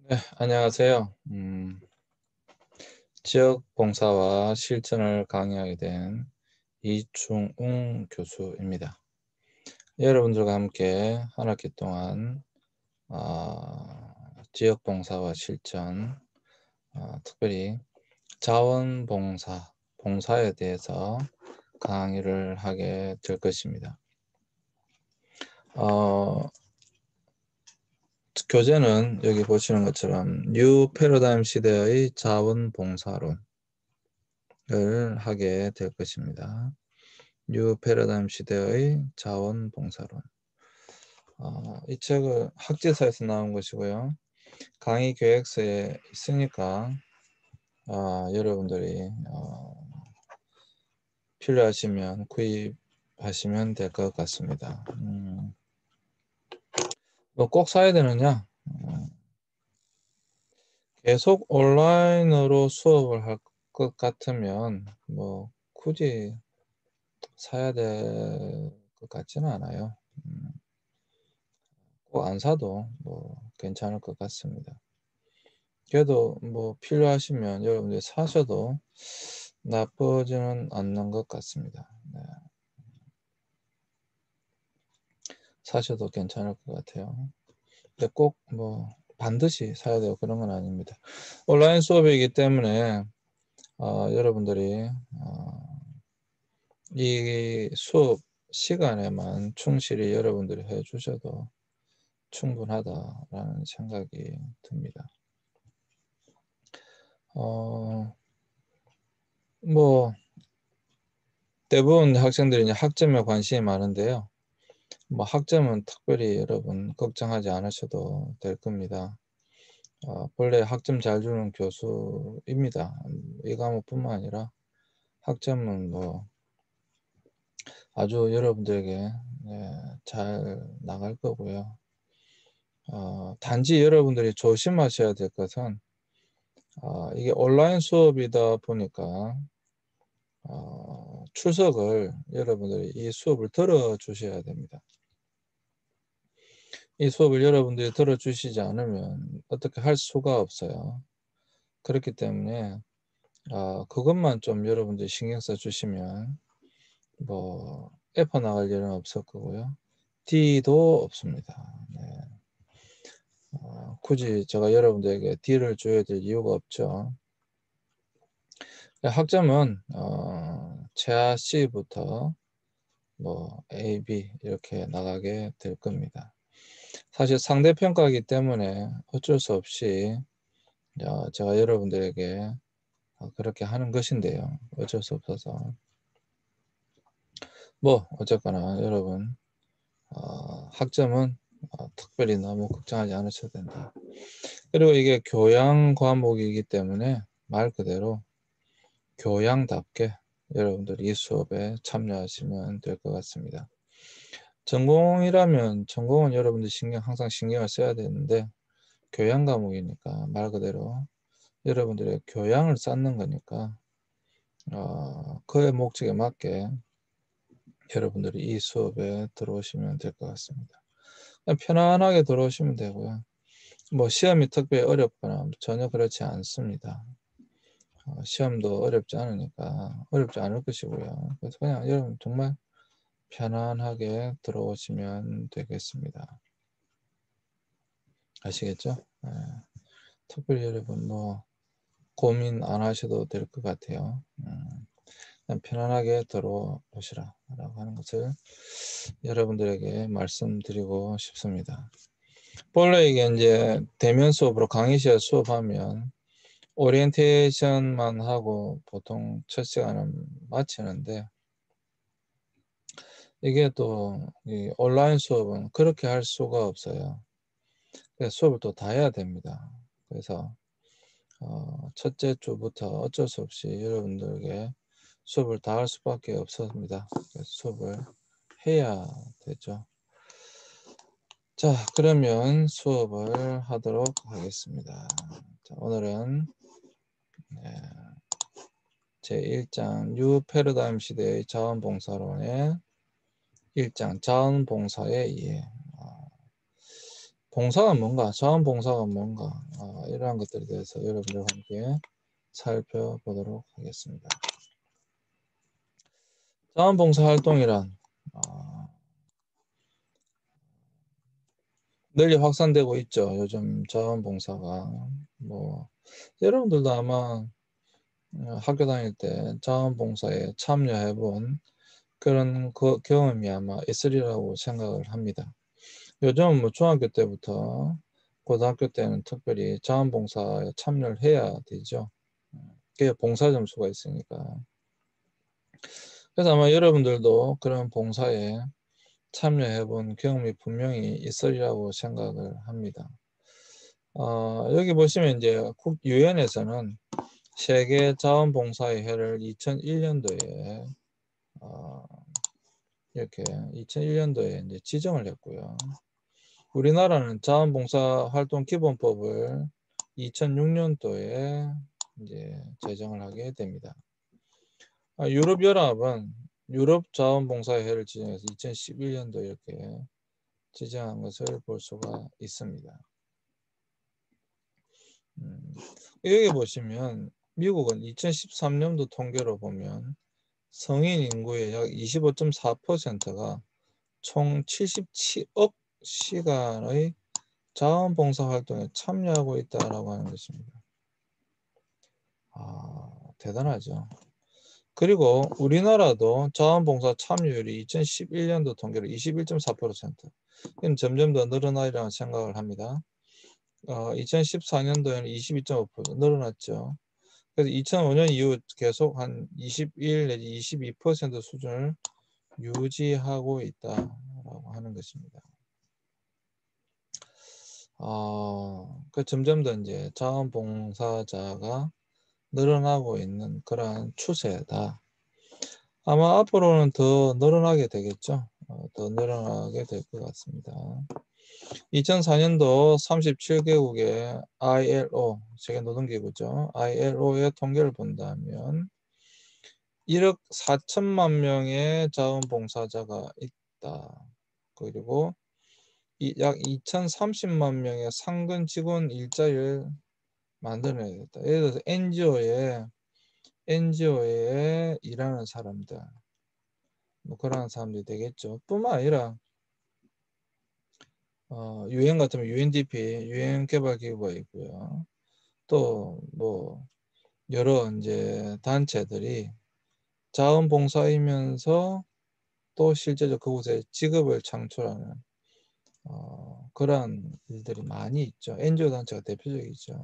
네, 안녕하세요. 지역 봉사와 실천을 강의하게 된 이충웅 교수입니다. 여러분들과 함께 한 학기 동안 지역 봉사와 실천, 특별히 자원봉사, 봉사에 대해서 강의를 하게 될 것입니다. 교재는 여기 보시는 것처럼 뉴 패러다임 시대의 자원봉사론을 하게 될 것입니다. 뉴 패러다임 시대의 자원봉사론. 이 책은 학제사에서 나온 것이고요. 강의 계획서에 있으니까 여러분들이 필요하시면 구입하시면 될 것 같습니다. 뭐 꼭 사야 되느냐? 계속 온라인으로 수업을 할 것 같으면 뭐 굳이 사야 될 것 같지는 않아요. 꼭 안 사도 뭐 괜찮을 것 같습니다. 그래도 뭐 필요하시면 여러분들이 사셔도 나쁘지는 않는 것 같습니다. 네. 사셔도 괜찮을 것 같아요. 근데 꼭 뭐 반드시 사야 되고 그런 건 아닙니다. 온라인 수업이기 때문에 여러분들이 이 수업 시간에만 충실히 여러분들이 해 주셔도 충분하다라는 생각이 듭니다. 뭐 대부분 학생들이 이제 학점에 관심이 많은데요. 뭐 학점은 특별히 여러분 걱정하지 않으셔도 될 겁니다. 본래 학점 잘 주는 교수입니다. 이 과목뿐만 아니라 학점은 뭐 아주 여러분들에게 잘 나갈 거고요. 단지 여러분들이 조심하셔야 될 것은 이게 온라인 수업이다 보니까 출석을 여러분들이 이 수업을 들어주셔야 됩니다. 이 수업을 여러분들이 들어주시지 않으면 어떻게 할 수가 없어요. 그렇기 때문에 그것만 좀 여러분들이 신경 써 주시면 뭐 F 나갈 일은 없을 거고요. D도 없습니다. 네. 굳이 제가 여러분들에게 D를 줘야 될 이유가 없죠. 학점은 최하 C부터 뭐 A, B 이렇게 나가게 될 겁니다. 사실 상대평가이기 때문에 어쩔 수 없이 제가 여러분들에게 그렇게 하는 것인데요. 어쩔 수 없어서 뭐 어쨌거나 여러분 학점은 특별히 너무 걱정하지 않으셔도 된다. 그리고 이게 교양 과목이기 때문에 말 그대로 교양답게 여러분들이 이 수업에 참여하시면 될 것 같습니다. 전공이라면 전공은 여러분들 항상 신경을 써야 되는데 교양 과목이니까 말 그대로 여러분들의 교양을 쌓는 거니까 그의 목적에 맞게 여러분들이 이 수업에 들어오시면 될 것 같습니다. 그냥 편안하게 들어오시면 되고요. 뭐 시험이 특별히 어렵거나 전혀 그렇지 않습니다. 시험도 어렵지 않으니까 어렵지 않을 것이고요. 그래서 그냥 여러분 정말 편안하게 들어오시면 되겠습니다. 아시겠죠? 특별히 여러분 뭐 고민 안 하셔도 될 것 같아요. 그냥 편안하게 들어오시라 라고 하는 것을 여러분들에게 말씀드리고 싶습니다. 본래 이게 이제 대면 수업으로 강의실 수업하면 오리엔테이션만 하고 보통 첫 시간은 마치는데 이게 또 이 온라인 수업은 그렇게 할 수가 없어요. 그래서 수업을 또 다 해야 됩니다. 그래서 첫째 주부터 어쩔 수 없이 여러분들에게 수업을 다 할 수밖에 없습니다. 그래서 수업을 해야 되죠. 자, 그러면 수업을 하도록 하겠습니다. 자, 오늘은 제1장 뉴 패러다임 시대의 자원봉사론의 1장 자원봉사의 이해 봉사가 뭔가, 자원봉사가 뭔가, 이러한 것들에 대해서 여러분들과 함께 살펴보도록 하겠습니다. 자원봉사 활동이란 널리 확산되고 있죠. 요즘 자원봉사가. 뭐 여러분들도 아마 학교 다닐 때 자원봉사에 참여해본 그런 경험이 아마 있으리라고 생각을 합니다. 요즘은 뭐 중학교 때부터 고등학교 때는 특별히 자원봉사에 참여를 해야 되죠. 그게 봉사 점수가 있으니까. 그래서 아마 여러분들도 그런 봉사에 참여해본 경험이 분명히 있으리라고 생각을 합니다. 여기 보시면 이제 유엔에서는 세계 자원봉사의 해를 2001년도에 이렇게 2001년도에 이제 지정을 했고요. 우리나라는 자원봉사 활동 기본법을 2006년도에 이제 제정을 하게 됩니다. 유럽연합은 유럽 자원봉사의 해를 지정해서 2011년도 이렇게 지정한 것을 볼 수가 있습니다. 여기 보시면 미국은 2013년도 통계로 보면 성인 인구의 약 25.4%가 총 77억 시간의 자원봉사 활동에 참여하고 있다라고 하는 것입니다. 대단하죠. 그리고 우리나라도 자원봉사 참여율이 2011년도 통계로 21.4%. 이건 점점 더 늘어나리라고 생각을 합니다. 2014년도에는 22.5% 늘어났죠. 그래서 2005년 이후 계속 한 21 내지 22% 수준을 유지하고 있다라고 하는 것입니다. 그 점점 더 이제 자원봉사자가 늘어나고 있는 그러한 추세다. 아마 앞으로는 더 늘어나게 되겠죠. 더 늘어나게 될 것 같습니다. 2004년도 37개국의 ILO, 세계노동기구죠. ILO의 통계를 본다면 1억 4천만 명의 자원봉사자가 있다. 그리고 약 2,030만 명의 상근 직원 일자리를 만들어내겠다. 예를 들어서 NGO에 일하는 사람들, 뭐 그런 사람들이 되겠죠. 뿐만 아니라 UN 같으면 UNDP, UN 개발기구가 있고요. 또 뭐 여러 이제 단체들이 자원봉사이면서 또 실제로 그곳에 직업을 창출하는 그러한 일들이 많이 있죠. NGO 단체가 대표적이죠.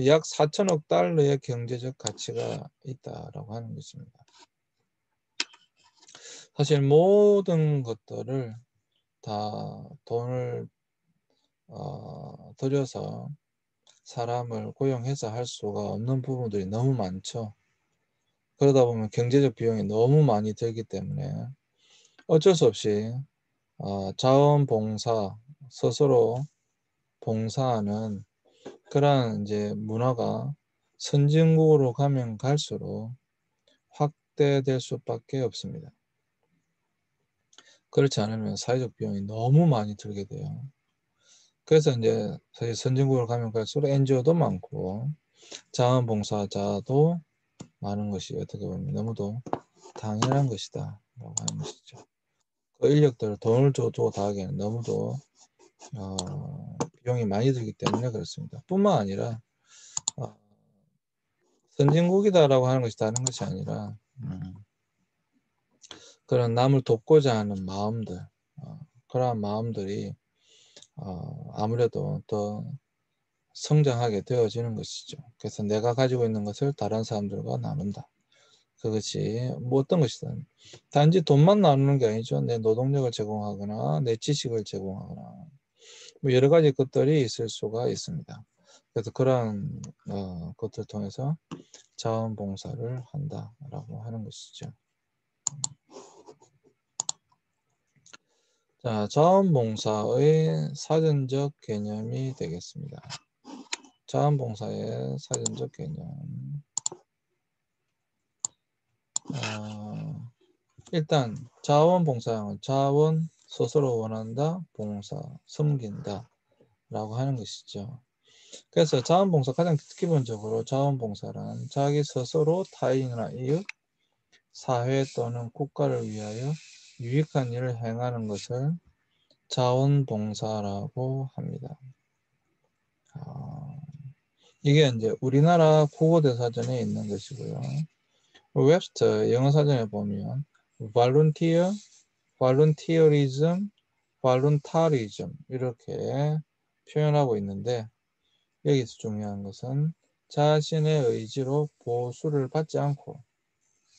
약 4천억 달러의 경제적 가치가 있다라고 하는 것입니다. 사실 모든 것들을 다 돈을 들여서 사람을 고용해서 할 수가 없는 부분들이 너무 많죠. 그러다 보면 경제적 비용이 너무 많이 들기 때문에 어쩔 수 없이 자원봉사, 스스로 봉사하는 그러한 이제 문화가 선진국으로 가면 갈수록 확대될 수밖에 없습니다. 그렇지 않으면 사회적 비용이 너무 많이 들게 돼요. 그래서 이제 사실 선진국으로 가면 갈수록 NGO도 많고 자원봉사자도 많은 것이 어떻게 보면 너무도 당연한 것이다 라고 하는 것이죠. 그 인력들을 돈을 주고 다 하기에는 너무도 비용이 많이 들기 때문에 그렇습니다. 뿐만 아니라 선진국이다라고 하는 것이 다른 것이 아니라 그런 남을 돕고자 하는 마음들, 그러한 마음들이 아무래도 더 성장하게 되어지는 것이죠. 그래서 내가 가지고 있는 것을 다른 사람들과 나눈다. 그것이 뭐 어떤 것이든 단지 돈만 나누는 게 아니죠. 내 노동력을 제공하거나 내 지식을 제공하거나 뭐 여러 가지 것들이 있을 수가 있습니다. 그래서 그러한 것들을 통해서 자원봉사를 한다라고 하는 것이죠. 자, 자원봉사의 사전적 개념이 되겠습니다. 자원봉사의 사전적 개념. 일단 자원봉사형은 자원, 스스로 원한다, 봉사, 섬긴다. 라고 하는 것이죠. 그래서 자원봉사 가장 기본적으로 자원봉사란 자기 스스로 타인이나 이웃, 사회 또는 국가를 위하여 유익한 일을 행하는 것을 자원봉사라고 합니다. 이게 이제 우리나라 국어대사전에 있는 것이고요. 웹스터 영어사전에 보면 volunteer, volunteerism, voluntarism 이렇게 표현하고 있는데 여기서 중요한 것은 자신의 의지로 보수를 받지 않고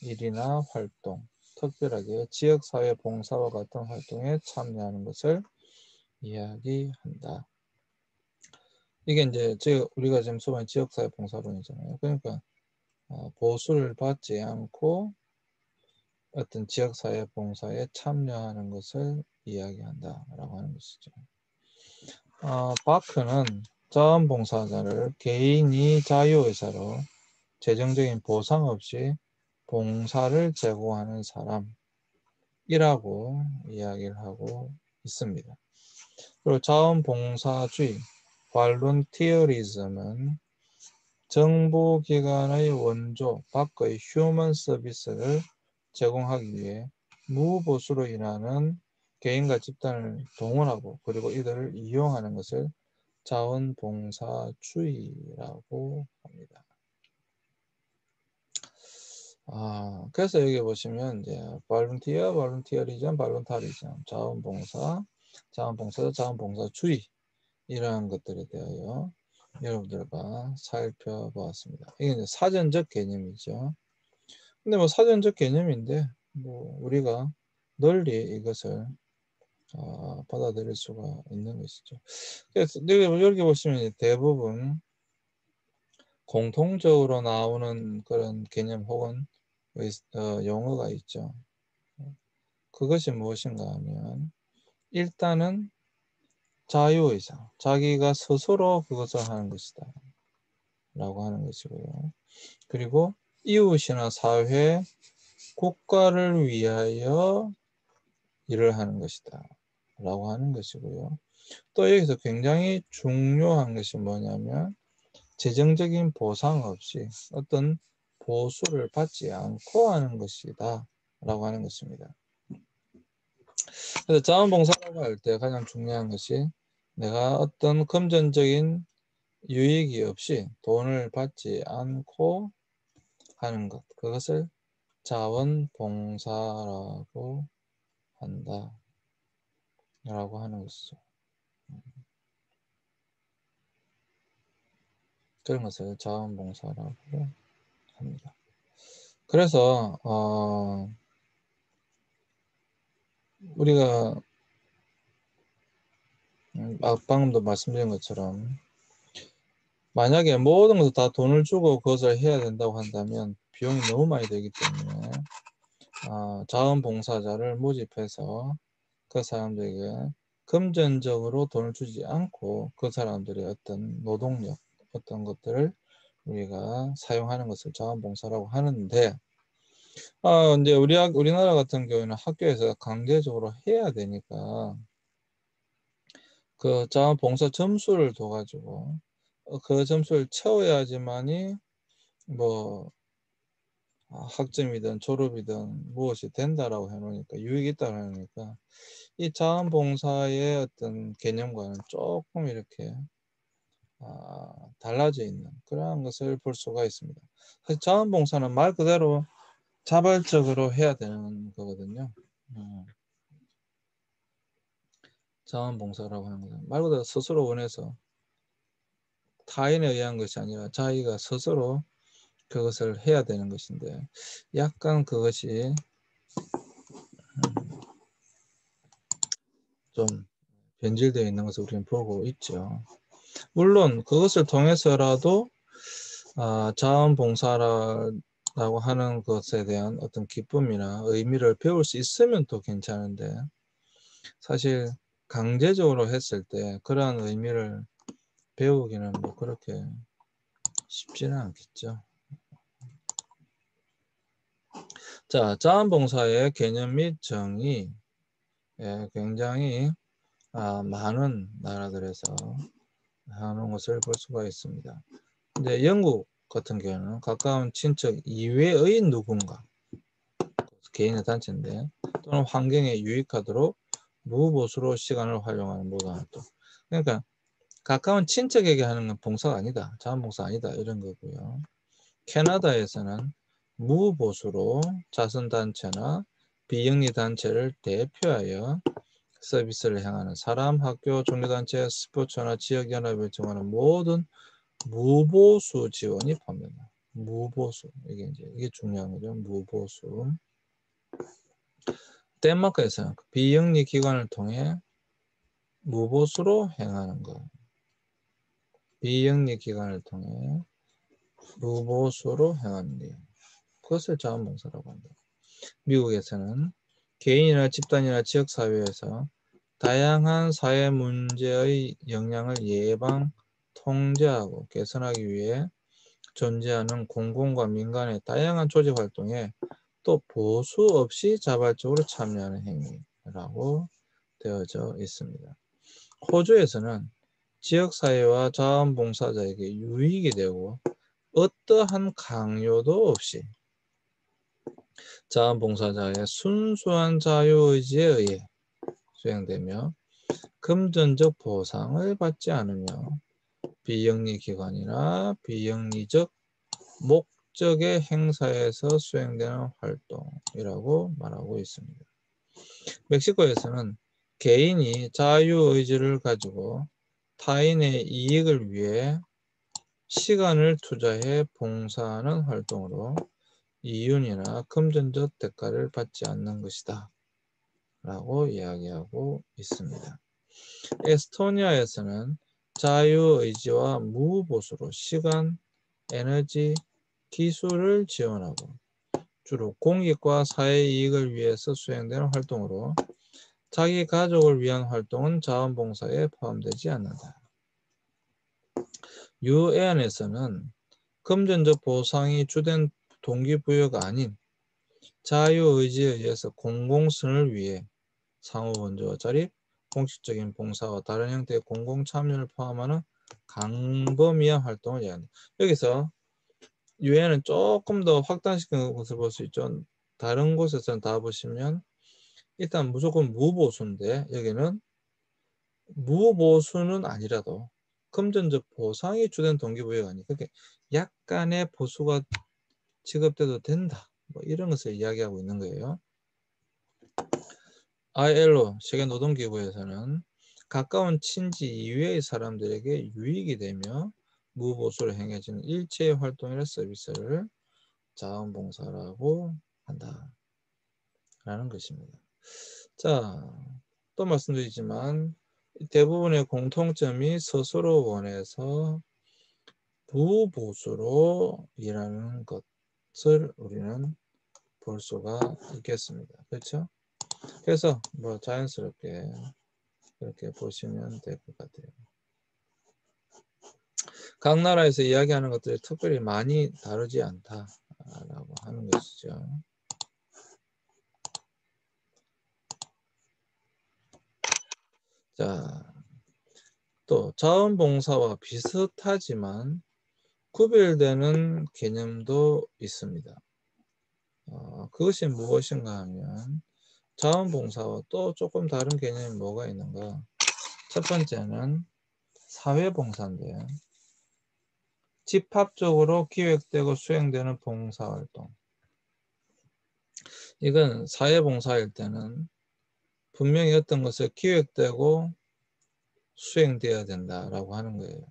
일이나 활동, 특별하게 지역사회 봉사와 같은 활동에 참여하는 것을 이야기한다. 이게 이제 우리가 지금 수반 지역사회 봉사론이잖아요. 그러니까 보수를 받지 않고 어떤 지역사회 봉사에 참여하는 것을 이야기한다라고 하는 것이죠. 바크는 자원봉사자를 개인이 자유의사로 재정적인 보상 없이 봉사를 제공하는 사람이라고 이야기를 하고 있습니다. 그리고 자원봉사주의, 발룬티어리즘은 정보기관의 원조, 바크의 휴먼 서비스를 제공하기 위해 무보수로 일하는 개인과 집단을 동원하고 그리고 이들을 이용하는 것을 자원봉사주의라고 합니다. 그래서 여기 보시면 이제 발룬티어, 발룬티어리즘, 발룬타리즘, 자원봉사, 자원봉사주의 이러한 것들에 대하여 여러분들과 살펴보았습니다. 이게 이제 사전적 개념이죠. 근데 뭐 사전적 개념인데 뭐 우리가 널리 이것을 받아들일 수가 있는 것이죠. 그래서 여기 보시면 대부분 공통적으로 나오는 그런 개념 혹은 용어가 있죠. 그것이 무엇인가 하면 일단은 자유의사, 자기가 스스로 그것을 하는 것이다 라고 하는 것이고요. 그리고 이웃이나 사회, 국가를 위하여 일을 하는 것이다 라고 하는 것이고요. 또 여기서 굉장히 중요한 것이 뭐냐면 재정적인 보상 없이 어떤 보수를 받지 않고 하는 것이다 라고 하는 것입니다. 그래서 자원봉사라고 할 때 가장 중요한 것이 내가 어떤 금전적인 유익이 없이 돈을 받지 않고 하는 것, 그것을 자원봉사라고 한다 라고 하는 것이죠. 그런 것을 자원봉사라고 합니다. 그래서 우리가 방금도 말씀드린 것처럼 만약에 모든 것을 다 돈을 주고 그것을 해야 된다고 한다면 비용이 너무 많이 들기 때문에 자원봉사자를 모집해서 그 사람들에게 금전적으로 돈을 주지 않고 그 사람들의 어떤 노동력, 어떤 것들을 우리가 사용하는 것을 자원봉사라고 하는데, 이제 우리나라 같은 경우에는 학교에서 강제적으로 해야 되니까 그 자원봉사 점수를 둬가지고 그 점수를 채워야지만이 뭐 학점이든 졸업이든 무엇이 된다라고 해놓으니까 유익이 있다고 해놓으니까 이 자원봉사의 어떤 개념과는 조금 이렇게 달라져 있는 그러한 것을 볼 수가 있습니다. 사실 자원봉사는 말 그대로 자발적으로 해야 되는 거거든요. 자원봉사라고 하는 것은 말 그대로 스스로 원해서 타인에 의한 것이 아니라 자기가 스스로 그것을 해야 되는 것인데 약간 그것이 좀 변질되어 있는 것을 우리는 보고 있죠. 물론 그것을 통해서라도 자원봉사라고 하는 것에 대한 어떤 기쁨이나 의미를 배울 수 있으면 또 괜찮은데 사실 강제적으로 했을 때 그러한 의미를 배우기는 뭐 그렇게 쉽지는 않겠죠. 자, 자원봉사의 개념 및 정의 굉장히 많은 나라들에서 하는 것을 볼 수가 있습니다. 근데 영국 같은 경우는 가까운 친척 이외의 누군가, 개인의 단체인데 또는 환경에 유익하도록 무보수로 시간을 활용하는 모든 활동. 그러니까 가까운 친척에게 하는 건 봉사가 아니다. 자원봉사 아니다. 이런 거고요. 캐나다에서는 무보수로 자선단체나 비영리단체를 대표하여 서비스를 향하는 사람, 학교, 종교단체, 스포츠나 지역연합을 정하는 모든 무보수 지원이 포함된다. 무보수. 이게 중요한 거죠. 무보수. 덴마크에서는 비영리 기관을 통해 무보수로 행하는 것. 비영리 기관을 통해 무보수로 행하는 일. 그것을 자원봉사라고 한다. 미국에서는 개인이나 집단이나 지역사회에서 다양한 사회 문제의 영향을 예방, 통제하고 개선하기 위해 존재하는 공공과 민간의 다양한 조직 활동에 또 보수 없이 자발적으로 참여하는 행위라고 되어져 있습니다. 호주에서는 지역사회와 자원봉사자에게 유익이 되고 어떠한 강요도 없이 자원봉사자의 순수한 자유의지에 의해 수행되며 금전적 보상을 받지 않으며 비영리 기관이나 비영리적 목적의 행사에서 수행되는 활동이라고 말하고 있습니다. 멕시코에서는 개인이 자유의지를 가지고 타인의 이익을 위해 시간을 투자해 봉사하는 활동으로 이윤이나 금전적 대가를 받지 않는 것이다 라고 이야기하고 있습니다. 에스토니아에서는 자유의지와 무보수로 시간, 에너지, 기술을 지원하고 주로 공익과 사회이익을 위해서 수행되는 활동으로 자기 가족을 위한 활동은 자원봉사에 포함되지 않는다. 유엔에서는 금전적 보상이 주된 동기부여가 아닌 자유의지에 의해서 공공선을 위해 상호원조와 자립, 공식적인 봉사와 다른 형태의 공공참여를 포함하는 광범위한 활동을 이야기합니다. 여기서 유엔은 조금 더 확단시킨 것을 볼 수 있죠. 다른 곳에서는 다 보시면 일단 무조건 무보수인데 여기는 무보수는 아니라도 금전적 보상이 주된 동기부여가 아니고 그렇게 약간의 보수가 지급돼도 된다. 뭐 이런 것을 이야기하고 있는 거예요. ILO 세계노동기구에서는 가까운 친지 이외의 사람들에게 유익이 되며 무보수로 행해지는 일체의 활동이나 서비스를 자원봉사라고 한다 라는 것입니다. 자, 또 말씀드리지만 대부분의 공통점이 스스로 원해서 무보수로 일하는 것을 우리는 볼 수가 있겠습니다. 그렇죠? 그래서 뭐 자연스럽게 그렇게 보시면 될 것 같아요. 각 나라에서 이야기하는 것들이 특별히 많이 다르지 않다라고 하는 것이죠. 자, 또 자원봉사와 비슷하지만 구별되는 개념도 있습니다. 그것이 무엇인가 하면 자원봉사와 또 조금 다른 개념이 뭐가 있는가? 첫 번째는 사회봉사인데 집합적으로 기획되고 수행되는 봉사활동. 이건 사회봉사일 때는 분명히 어떤 것을 기획되고 수행되어야 된다라고 하는 거예요.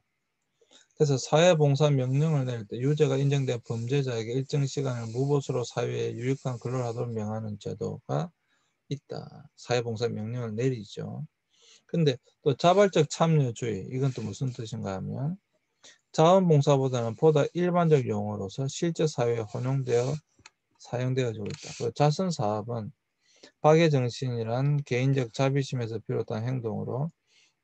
그래서 사회봉사 명령을 낼 때 유죄가 인정된 범죄자에게 일정 시간을 무보수로 사회에 유익한 근로를 하도록 명하는 제도가 있다. 사회봉사 명령을 내리죠. 근데 또 자발적 참여주의, 이건 또 무슨 뜻인가 하면 자원봉사보다는 보다 일반적 용어로서 실제 사회에 혼용되어 사용되어지고 있다. 그리고 자선사업은 박애정신이란 개인적 자비심에서 비롯한 행동으로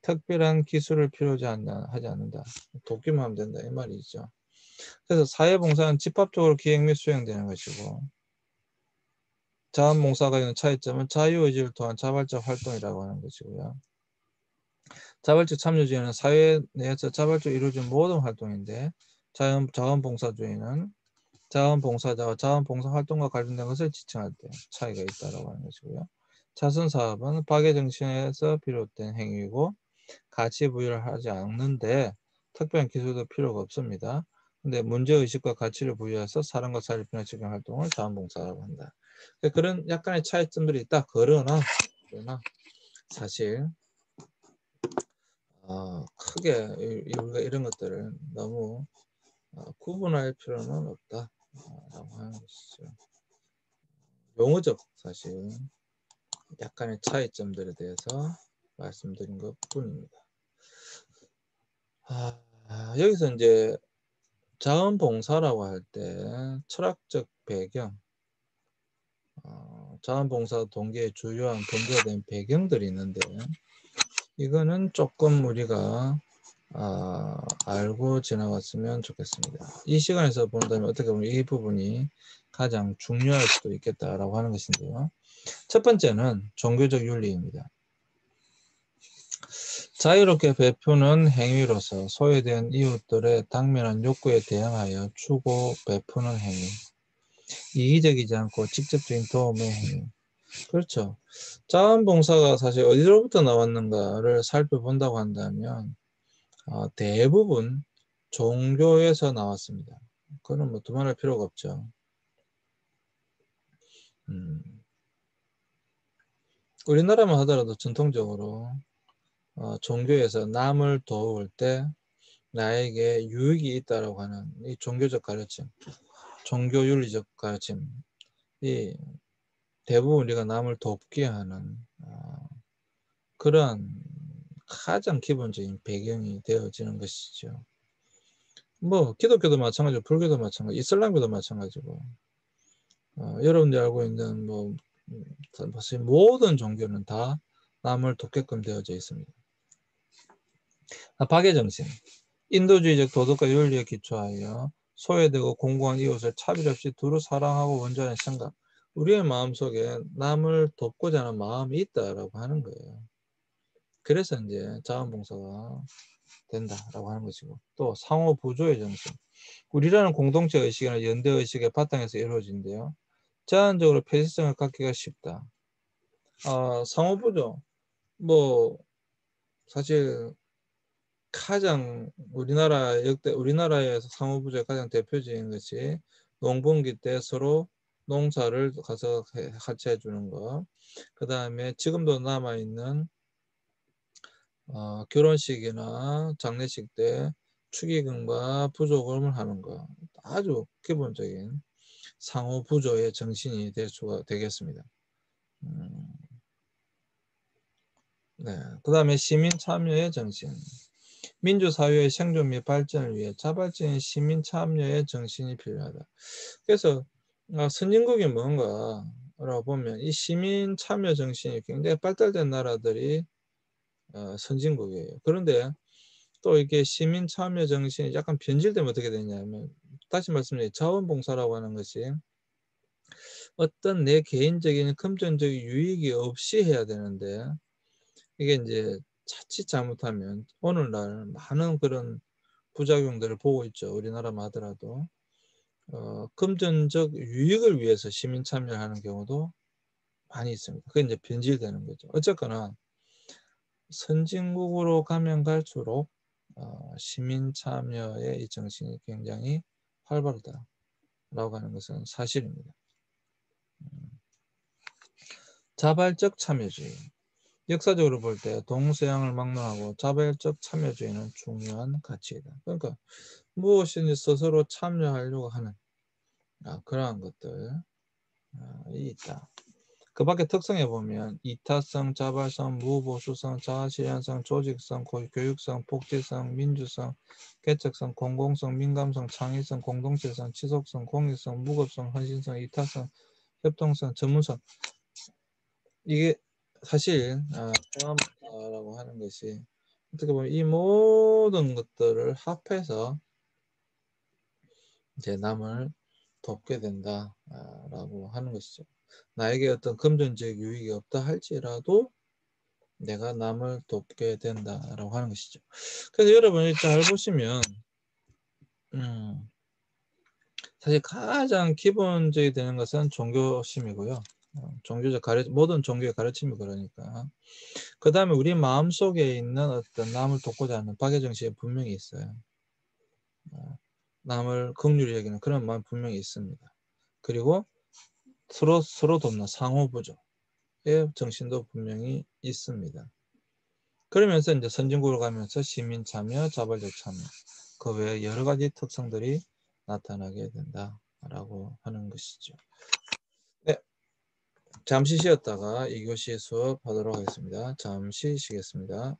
특별한 기술을 필요하지 하지 않는다. 돕기만 하면 된다 이 말이죠. 그래서 사회봉사는 집합적으로 기획 및 수행되는 것이고 자원봉사가 있는 차이점은 자유의지를 통한 자발적 활동이라고 하는 것이고요. 자발적 참여주의는 사회 내에서 자발적으로 이루어진 모든 활동인데 자원봉사주의는 자원봉사자와 자원봉사 활동과 관련된 것을 지칭할 때 차이가 있다고 하는 것이고요. 자선사업은 파괴정신에서 비롯된 행위이고 가치 부여를 하지 않는데 특별한 기술도 필요가 없습니다. 근데 문제의식과 가치를 부여해서 사람과 사회를 변화시키는 활동을 자원봉사라고 한다. 그런 약간의 차이점들이 있다. 그러나 사실 크게 우리가 이런 것들을 너무 구분할 필요는 없다 라고 하는 것이죠. 용어적 사실 약간의 차이점들에 대해서 말씀드린 것 뿐입니다. 여기서 이제 자원봉사라고 할 때 철학적 배경, 자원봉사 동기의 주요한 근거가 된 배경들이 있는데 이거는 조금 우리가 알고 지나갔으면 좋겠습니다. 이 시간에서 본다면 어떻게 보면 이 부분이 가장 중요할 수도 있겠다라고 하는 것인데요. 첫 번째는 종교적 윤리입니다. 자유롭게 베푸는 행위로서 소외된 이웃들의 당면한 욕구에 대항하여 주고 베푸는 행위. 이기적이지 않고 직접적인 도움의 행위. 그렇죠. 자원봉사가 사실 어디로부터 나왔는가를 살펴본다고 한다면 대부분 종교에서 나왔습니다. 그건 뭐 두말할 필요가 없죠. 우리나라만 하더라도 전통적으로 종교에서 남을 도울 때 나에게 유익이 있다라고 하는 이 종교적 가르침, 종교윤리적 가르침이 대부분 우리가 남을 돕게 하는 그런 가장 기본적인 배경이 되어지는 것이죠. 뭐 기독교도 마찬가지고 불교도 마찬가지고 이슬람교도 마찬가지고 여러분들이 알고 있는 사실 모든 종교는 다 남을 돕게끔 되어져 있습니다. 박애정신, 인도주의적 도덕과 윤리에 기초하여 소외되고 공고한 이웃을 차별 없이 두루 사랑하고 원조하는 생각. 우리의 마음속에 남을 돕고자 하는 마음이 있다라고 하는 거예요. 그래서 이제 자원봉사가 된다라고 하는 것이고, 또 상호 부조의 정신. 우리라는 공동체 의식이나 연대 의식의 바탕에서 이루어진대요. 제한적으로 폐쇄성을 갖기가 쉽다. 상호 부조. 사실 가장 우리나라에서 상호 부조의 가장 대표적인 것이 농번기 때 서로 농사를 가서 같이 해주는 거. 그 다음에 지금도 남아있는 결혼식이나 장례식 때 축의금과 부조금을 하는 거. 아주 기본적인 상호 부조의 정신이 될 수가 되겠습니다. 네. 그 다음에 시민 참여의 정신. 민주사회의 생존 및 발전을 위해 자발적인 시민 참여의 정신이 필요하다. 그래서 선진국이 뭔가라고 보면 이 시민 참여 정신이 굉장히 발달된 나라들이 선진국이에요. 그런데 또 이게 시민 참여 정신이 약간 변질되면 어떻게 되냐면 다시 말씀드리면 자원봉사라고 하는 것이 어떤 내 개인적인 금전적 유익이 없이 해야 되는데 이게 이제 자칫 잘못하면 오늘날 많은 그런 부작용들을 보고 있죠. 우리나라만 하더라도 금전적 유익을 위해서 시민 참여를 하는 경우도 많이 있습니다. 그게 이제 변질되는 거죠. 어쨌거나 선진국으로 가면 갈수록 시민 참여의 이 정신이 굉장히 활발하다라고 하는 것은 사실입니다. 자발적 참여주의. 역사적으로 볼 때 동서양을 막론하고 자발적 참여주의는 중요한 가치이다. 그러니까 무엇이든지 스스로 참여하려고 하는 그러한 것들이 있다. 그 밖에 특성에 보면 이타성, 자발성, 무보수성, 자아실현성, 조직성, 교육성, 복지성, 민주성, 개척성, 공공성, 민감성, 창의성, 공동체성, 지속성, 공익성, 무급성, 헌신성, 이타성, 협동성, 전문성. 이게 사실 평화라고 하는 것이 어떻게 보면 이 모든 것들을 합해서 이제 남을 돕게 된다라고 하는 것이죠. 나에게 어떤 금전적 유익이 없다 할지라도 내가 남을 돕게 된다라고 하는 것이죠. 그래서 여러분이 잘 보시면 사실 가장 기본적이 되는 것은 종교심이고요. 종교적 모든 종교의 가르침이 그러니까. 그 다음에 우리 마음속에 있는 어떤 남을 돕고자 하는 박애정신이 분명히 있어요. 남을 긍휼히 여기는 그런 마음 분명히 있습니다. 그리고 서로 돕는 상호부조의 정신도 분명히 있습니다. 그러면서 이제 선진국으로 가면서 시민 참여, 자발적 참여, 그 외에 여러 가지 특성들이 나타나게 된다라고 하는 것이죠. 네, 잠시 쉬었다가 2교시 수업하도록 하겠습니다. 잠시 쉬겠습니다.